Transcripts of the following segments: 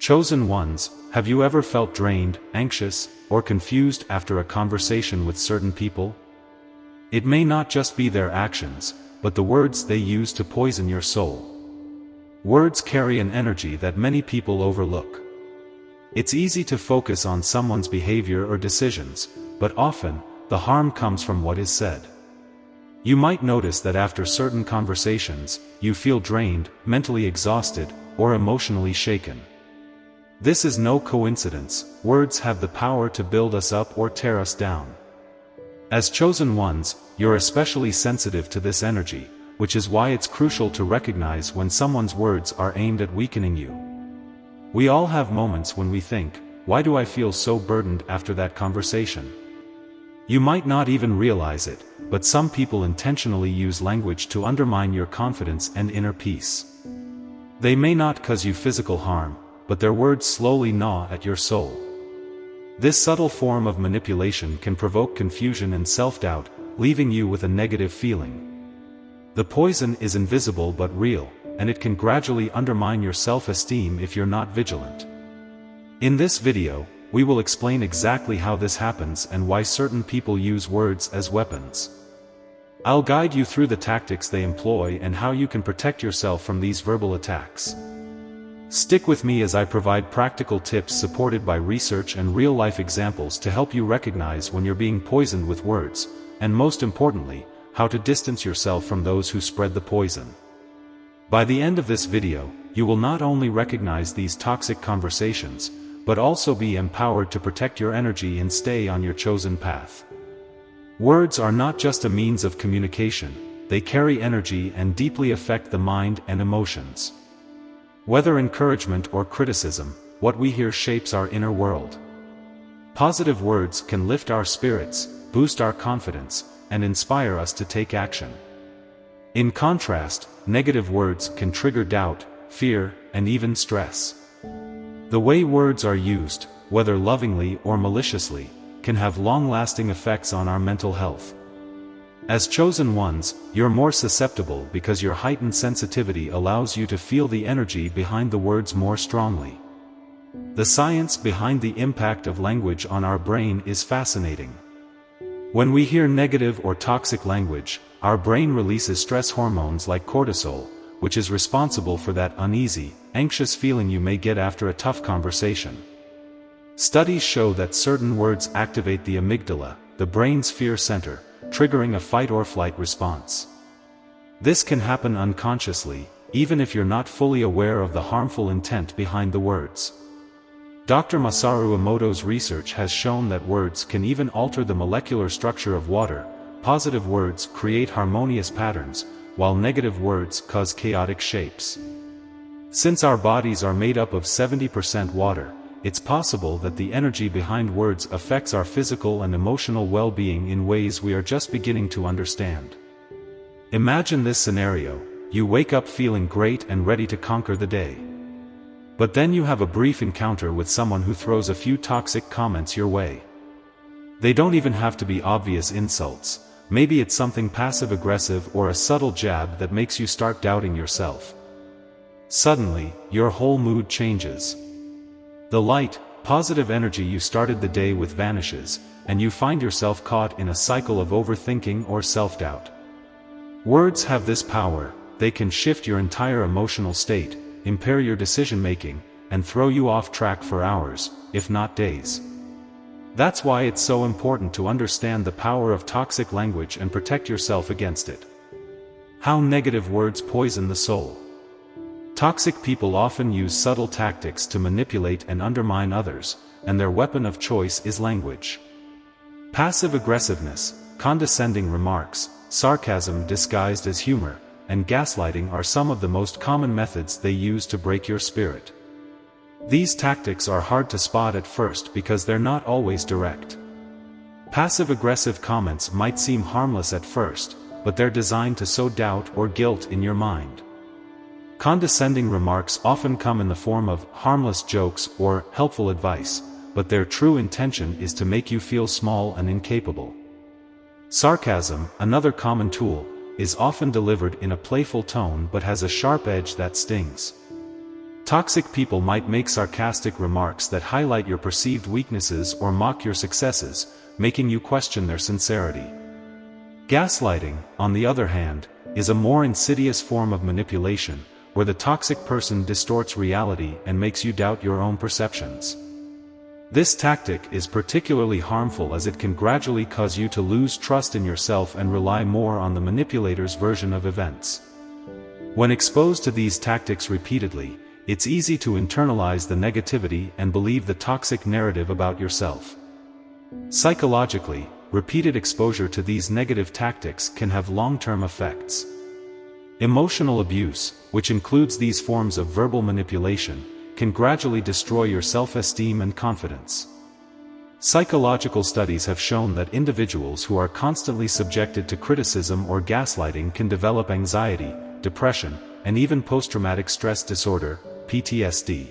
Chosen ones, have you ever felt drained, anxious, or confused after a conversation with certain people? It may not just be their actions, but the words they use to poison your soul. Words carry an energy that many people overlook. It's easy to focus on someone's behavior or decisions, but often, the harm comes from what is said. You might notice that after certain conversations, you feel drained, mentally exhausted, or emotionally shaken. This is no coincidence. Words have the power to build us up or tear us down. As chosen ones, you're especially sensitive to this energy, which is why it's crucial to recognize when someone's words are aimed at weakening you. We all have moments when we think, "Why do I feel so burdened after that conversation?" You might not even realize it, but some people intentionally use language to undermine your confidence and inner peace. They may not cause you physical harm, but their words slowly gnaw at your soul. This subtle form of manipulation can provoke confusion and self-doubt, leaving you with a negative feeling. The poison is invisible but real, and it can gradually undermine your self-esteem if you're not vigilant. In this video, we will explain exactly how this happens and why certain people use words as weapons. I'll guide you through the tactics they employ and how you can protect yourself from these verbal attacks. Stick with me as I provide practical tips supported by research and real-life examples to help you recognize when you're being poisoned with words, and most importantly, how to distance yourself from those who spread the poison. By the end of this video, you will not only recognize these toxic conversations, but also be empowered to protect your energy and stay on your chosen path. Words are not just a means of communication, they carry energy and deeply affect the mind and emotions. Whether encouragement or criticism, what we hear shapes our inner world. Positive words can lift our spirits, boost our confidence, and inspire us to take action. In contrast, negative words can trigger doubt, fear, and even stress. The way words are used, whether lovingly or maliciously, can have long-lasting effects on our mental health. As chosen ones, you're more susceptible because your heightened sensitivity allows you to feel the energy behind the words more strongly. The science behind the impact of language on our brain is fascinating. When we hear negative or toxic language, our brain releases stress hormones like cortisol, which is responsible for that uneasy, anxious feeling you may get after a tough conversation. Studies show that certain words activate the amygdala, the brain's fear center, triggering a fight-or-flight response. This can happen unconsciously, even if you're not fully aware of the harmful intent behind the words. Dr. Masaru Emoto's research has shown that words can even alter the molecular structure of water. Positive words create harmonious patterns, while negative words cause chaotic shapes. Since our bodies are made up of 70% water, it's possible that the energy behind words affects our physical and emotional well-being in ways we are just beginning to understand. Imagine this scenario: you wake up feeling great and ready to conquer the day. But then you have a brief encounter with someone who throws a few toxic comments your way. They don't even have to be obvious insults. Maybe it's something passive-aggressive or a subtle jab that makes you start doubting yourself. Suddenly, your whole mood changes. The light, positive energy you started the day with vanishes, and you find yourself caught in a cycle of overthinking or self-doubt. Words have this power: they can shift your entire emotional state, impair your decision-making, and throw you off track for hours, if not days. That's why it's so important to understand the power of toxic language and protect yourself against it. How negative words poison the soul. Toxic people often use subtle tactics to manipulate and undermine others, and their weapon of choice is language. Passive aggressiveness, condescending remarks, sarcasm disguised as humor, and gaslighting are some of the most common methods they use to break your spirit. These tactics are hard to spot at first because they're not always direct. Passive-aggressive comments might seem harmless at first, but they're designed to sow doubt or guilt in your mind. Condescending remarks often come in the form of harmless jokes or helpful advice, but their true intention is to make you feel small and incapable. Sarcasm, another common tool, is often delivered in a playful tone but has a sharp edge that stings. Toxic people might make sarcastic remarks that highlight your perceived weaknesses or mock your successes, making you question their sincerity. Gaslighting, on the other hand, is a more insidious form of manipulation, where the toxic person distorts reality and makes you doubt your own perceptions. This tactic is particularly harmful as it can gradually cause you to lose trust in yourself and rely more on the manipulator's version of events. When exposed to these tactics repeatedly, it's easy to internalize the negativity and believe the toxic narrative about yourself. Psychologically, repeated exposure to these negative tactics can have long-term effects. Emotional abuse, which includes these forms of verbal manipulation, can gradually destroy your self-esteem and confidence. Psychological studies have shown that individuals who are constantly subjected to criticism or gaslighting can develop anxiety, depression, and even post-traumatic stress disorder, PTSD.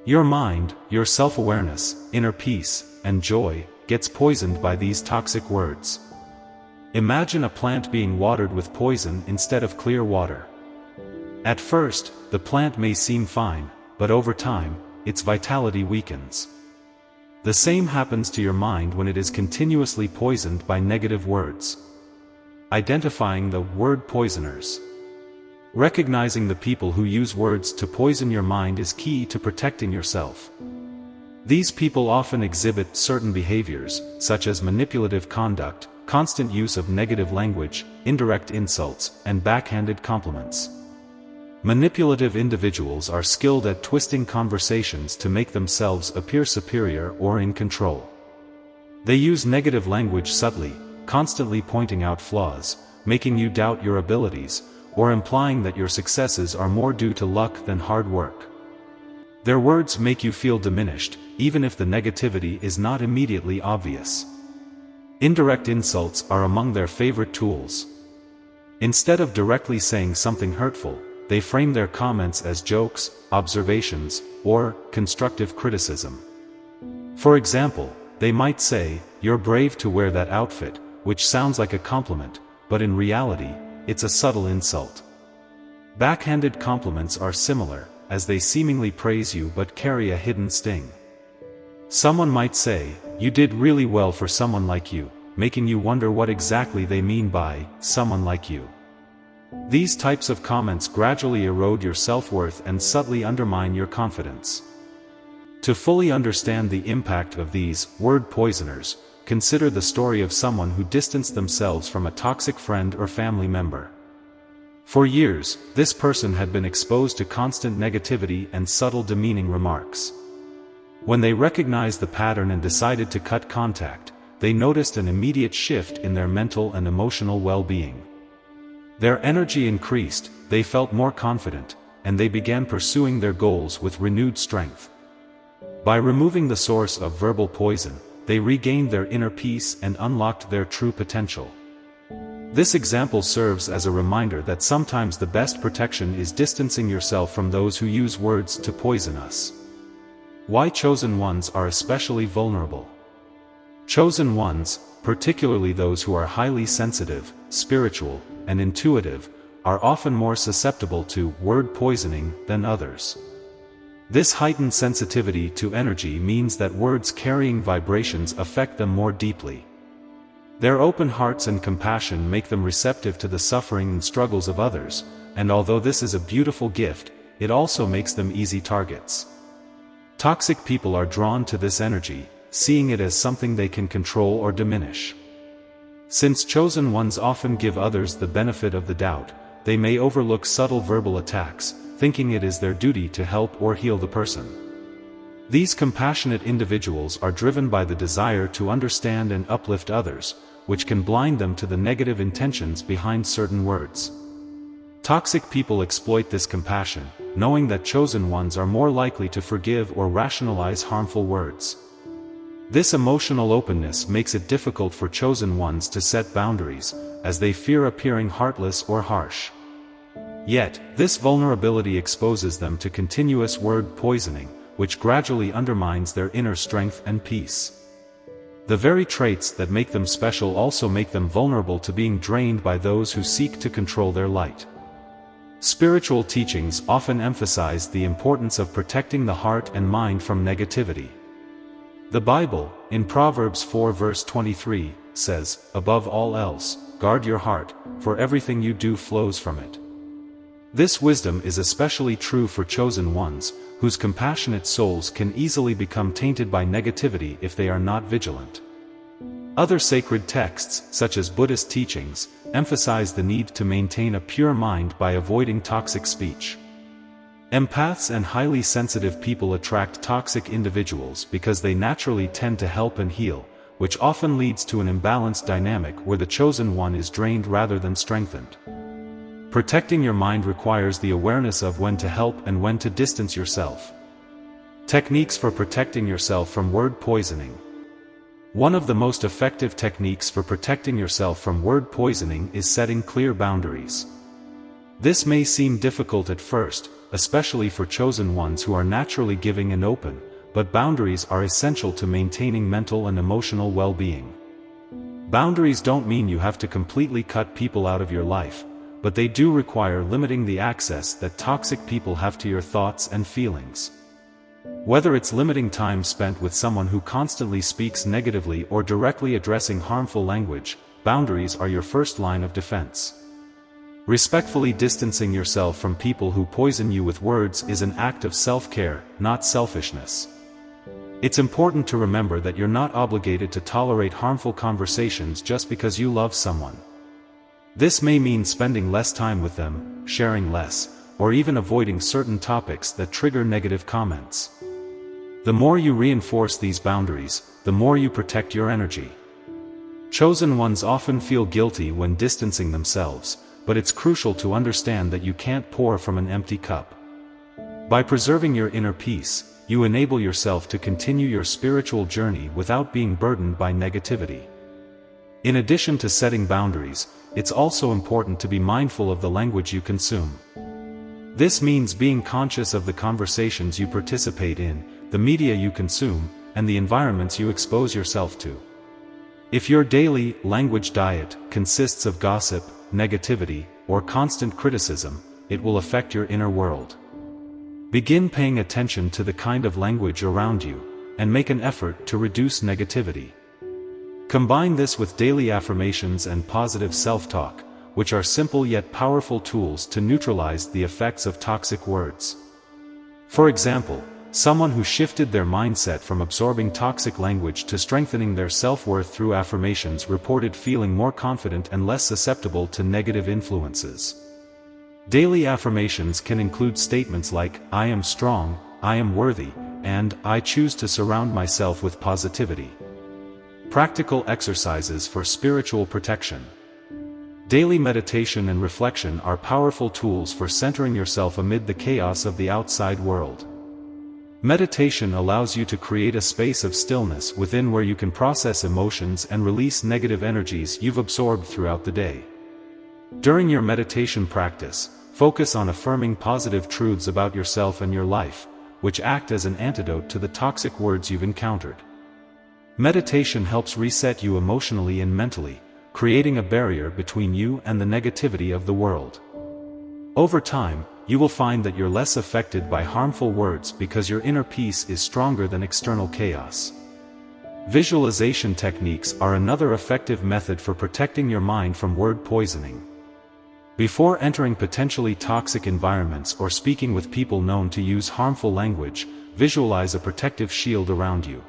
Your mind, your self-awareness, inner peace, and joy gets poisoned by these toxic words. Imagine a plant being watered with poison instead of clear water. At first, the plant may seem fine, but over time, its vitality weakens. The same happens to your mind when it is continuously poisoned by negative words. Identifying the word poisoners. Recognizing the people who use words to poison your mind is key to protecting yourself. These people often exhibit certain behaviors, such as manipulative conduct, constant use of negative language, indirect insults, and backhanded compliments. Manipulative individuals are skilled at twisting conversations to make themselves appear superior or in control. They use negative language subtly, constantly pointing out flaws, making you doubt your abilities, or implying that your successes are more due to luck than hard work. Their words make you feel diminished, even if the negativity is not immediately obvious. Indirect insults are among their favorite tools. Instead of directly saying something hurtful, they frame their comments as jokes, observations, or constructive criticism. For example, they might say, "You're brave to wear that outfit," which sounds like a compliment, but in reality, it's a subtle insult. Backhanded compliments are similar, as they seemingly praise you but carry a hidden sting. Someone might say, "You did really well for someone like you," making you wonder what exactly they mean by someone like you. These types of comments gradually erode your self-worth and subtly undermine your confidence. To fully understand the impact of these word poisoners, consider the story of someone who distanced themselves from a toxic friend or family member. For years, this person had been exposed to constant negativity and subtle demeaning remarks. When they recognized the pattern and decided to cut contact, they noticed an immediate shift in their mental and emotional well-being. Their energy increased, they felt more confident, and they began pursuing their goals with renewed strength. By removing the source of verbal poison, they regained their inner peace and unlocked their true potential. This example serves as a reminder that sometimes the best protection is distancing yourself from those who use words to poison us. Why chosen ones are especially vulnerable. Chosen ones, particularly those who are highly sensitive, spiritual, and intuitive, are often more susceptible to word poisoning than others. This heightened sensitivity to energy means that words carrying vibrations affect them more deeply. Their open hearts and compassion make them receptive to the suffering and struggles of others, and although this is a beautiful gift, it also makes them easy targets. Toxic people are drawn to this energy, seeing it as something they can control or diminish. Since chosen ones often give others the benefit of the doubt, they may overlook subtle verbal attacks, thinking it is their duty to help or heal the person. These compassionate individuals are driven by the desire to understand and uplift others, which can blind them to the negative intentions behind certain words. Toxic people exploit this compassion, knowing that chosen ones are more likely to forgive or rationalize harmful words. This emotional openness makes it difficult for chosen ones to set boundaries, as they fear appearing heartless or harsh. Yet, this vulnerability exposes them to continuous word poisoning, which gradually undermines their inner strength and peace. The very traits that make them special also make them vulnerable to being drained by those who seek to control their light. Spiritual teachings often emphasize the importance of protecting the heart and mind from negativity. The Bible, in Proverbs 4 verse 23, says, "Above all else, guard your heart, for everything you do flows from it." This wisdom is especially true for chosen ones, whose compassionate souls can easily become tainted by negativity if they are not vigilant. Other sacred texts, such as Buddhist teachings, emphasize the need to maintain a pure mind by avoiding toxic speech. Empaths and highly sensitive people attract toxic individuals because they naturally tend to help and heal, which often leads to an imbalanced dynamic where the chosen one is drained rather than strengthened. Protecting your mind requires the awareness of when to help and when to distance yourself. Techniques for protecting yourself from word poisoning. One of the most effective techniques for protecting yourself from word poisoning is setting clear boundaries. This may seem difficult at first, especially for chosen ones who are naturally giving and open, but boundaries are essential to maintaining mental and emotional well-being. Boundaries don't mean you have to completely cut people out of your life, but they do require limiting the access that toxic people have to your thoughts and feelings. Whether it's limiting time spent with someone who constantly speaks negatively or directly addressing harmful language, boundaries are your first line of defense. Respectfully distancing yourself from people who poison you with words is an act of self-care, not selfishness. It's important to remember that you're not obligated to tolerate harmful conversations just because you love someone. This may mean spending less time with them, sharing less, or even avoiding certain topics that trigger negative comments. The more you reinforce these boundaries, the more you protect your energy. Chosen ones often feel guilty when distancing themselves, but it's crucial to understand that you can't pour from an empty cup. By preserving your inner peace, you enable yourself to continue your spiritual journey without being burdened by negativity. In addition to setting boundaries, it's also important to be mindful of the language you consume. This means being conscious of the conversations you participate in, the media you consume, and the environments you expose yourself to. If your daily language diet consists of gossip, negativity, or constant criticism, it will affect your inner world. Begin paying attention to the kind of language around you, and make an effort to reduce negativity. Combine this with daily affirmations and positive self-talk, which are simple yet powerful tools to neutralize the effects of toxic words. For example, someone who shifted their mindset from absorbing toxic language to strengthening their self-worth through affirmations reported feeling more confident and less susceptible to negative influences. Daily affirmations can include statements like, "I am strong, I am worthy," and "I choose to surround myself with positivity." Practical exercises for spiritual protection. Daily meditation and reflection are powerful tools for centering yourself amid the chaos of the outside world. Meditation allows you to create a space of stillness within where you can process emotions and release negative energies you've absorbed throughout the day. During your meditation practice, focus on affirming positive truths about yourself and your life, which act as an antidote to the toxic words you've encountered. Meditation helps reset you emotionally and mentally, creating a barrier between you and the negativity of the world. Over time, you will find that you're less affected by harmful words because your inner peace is stronger than external chaos. Visualization techniques are another effective method for protecting your mind from word poisoning. Before entering potentially toxic environments or speaking with people known to use harmful language, visualize a protective shield around you.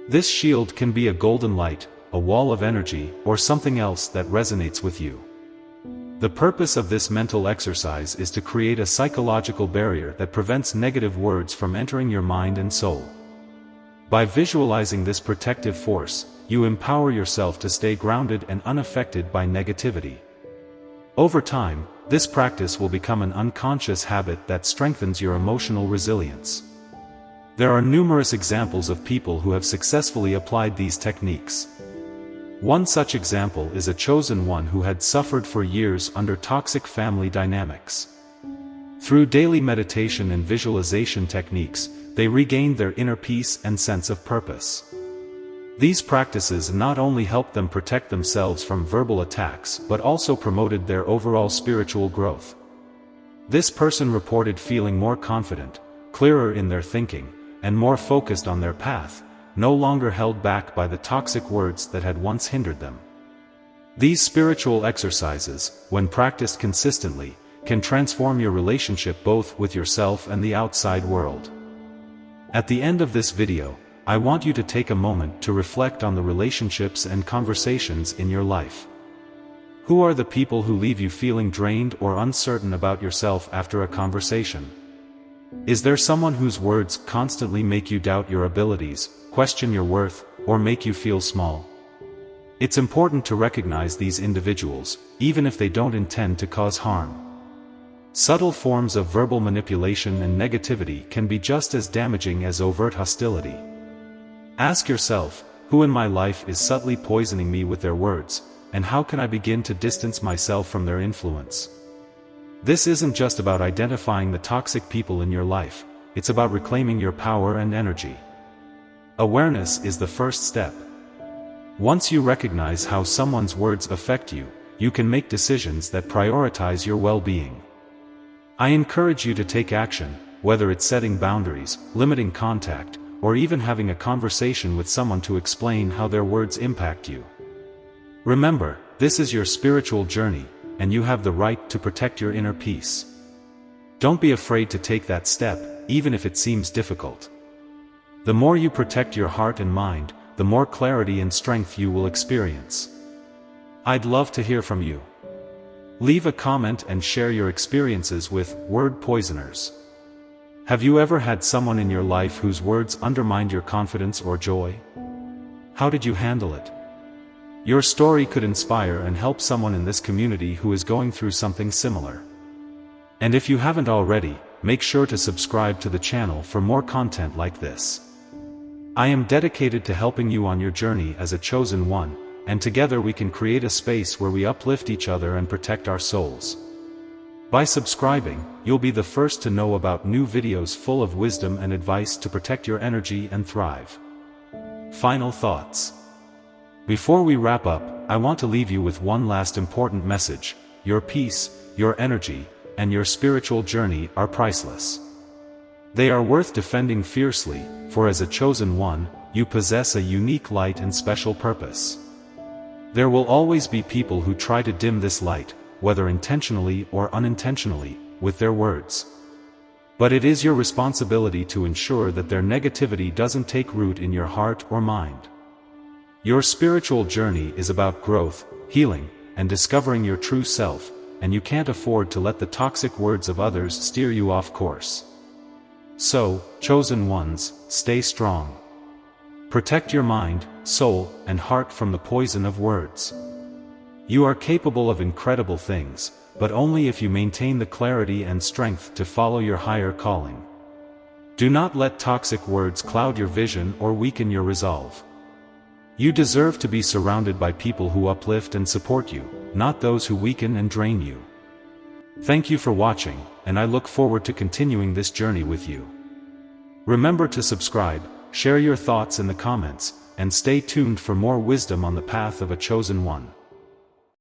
This shield can be a golden light, a wall of energy, or something else that resonates with you. The purpose of this mental exercise is to create a psychological barrier that prevents negative words from entering your mind and soul. By visualizing this protective force, you empower yourself to stay grounded and unaffected by negativity. Over time, this practice will become an unconscious habit that strengthens your emotional resilience. There are numerous examples of people who have successfully applied these techniques. One such example is a chosen one who had suffered for years under toxic family dynamics. Through daily meditation and visualization techniques, they regained their inner peace and sense of purpose. These practices not only helped them protect themselves from verbal attacks but also promoted their overall spiritual growth. This person reported feeling more confident, clearer in their thinking, and more focused on their path, no longer held back by the toxic words that had once hindered them. These spiritual exercises, when practiced consistently, can transform your relationship both with yourself and the outside world. At the end of this video, I want you to take a moment to reflect on the relationships and conversations in your life. Who are the people who leave you feeling drained or uncertain about yourself after a conversation? Is there someone whose words constantly make you doubt your abilities, question your worth, or make you feel small? It's important to recognize these individuals, even if they don't intend to cause harm. Subtle forms of verbal manipulation and negativity can be just as damaging as overt hostility. Ask yourself, who in my life is subtly poisoning me with their words, and how can I begin to distance myself from their influence? This isn't just about identifying the toxic people in your life, it's about reclaiming your power and energy. Awareness is the first step. Once you recognize how someone's words affect you, you can make decisions that prioritize your well-being. I encourage you to take action, whether it's setting boundaries, limiting contact, or even having a conversation with someone to explain how their words impact you. Remember, this is your spiritual journey, and you have the right to protect your inner peace. Don't be afraid to take that step, even if it seems difficult. The more you protect your heart and mind, the more clarity and strength you will experience. I'd love to hear from you. Leave a comment and share your experiences with word poisoners. Have you ever had someone in your life whose words undermined your confidence or joy? How did you handle it? Your story could inspire and help someone in this community who is going through something similar. And if you haven't already, make sure to subscribe to the channel for more content like this. I am dedicated to helping you on your journey as a chosen one, and together we can create a space where we uplift each other and protect our souls. By subscribing, you'll be the first to know about new videos full of wisdom and advice to protect your energy and thrive. Final thoughts. Before we wrap up, I want to leave you with one last important message: your peace, your energy, and your spiritual journey are priceless. They are worth defending fiercely, for as a chosen one, you possess a unique light and special purpose. There will always be people who try to dim this light, whether intentionally or unintentionally, with their words. But it is your responsibility to ensure that their negativity doesn't take root in your heart or mind. Your spiritual journey is about growth, healing, and discovering your true self, and you can't afford to let the toxic words of others steer you off course. So, chosen ones, stay strong. Protect your mind, soul, and heart from the poison of words. You are capable of incredible things, but only if you maintain the clarity and strength to follow your higher calling. Do not let toxic words cloud your vision or weaken your resolve. You deserve to be surrounded by people who uplift and support you, not those who weaken and drain you. Thank you for watching, and I look forward to continuing this journey with you. Remember to subscribe, share your thoughts in the comments, and stay tuned for more wisdom on the path of a chosen one.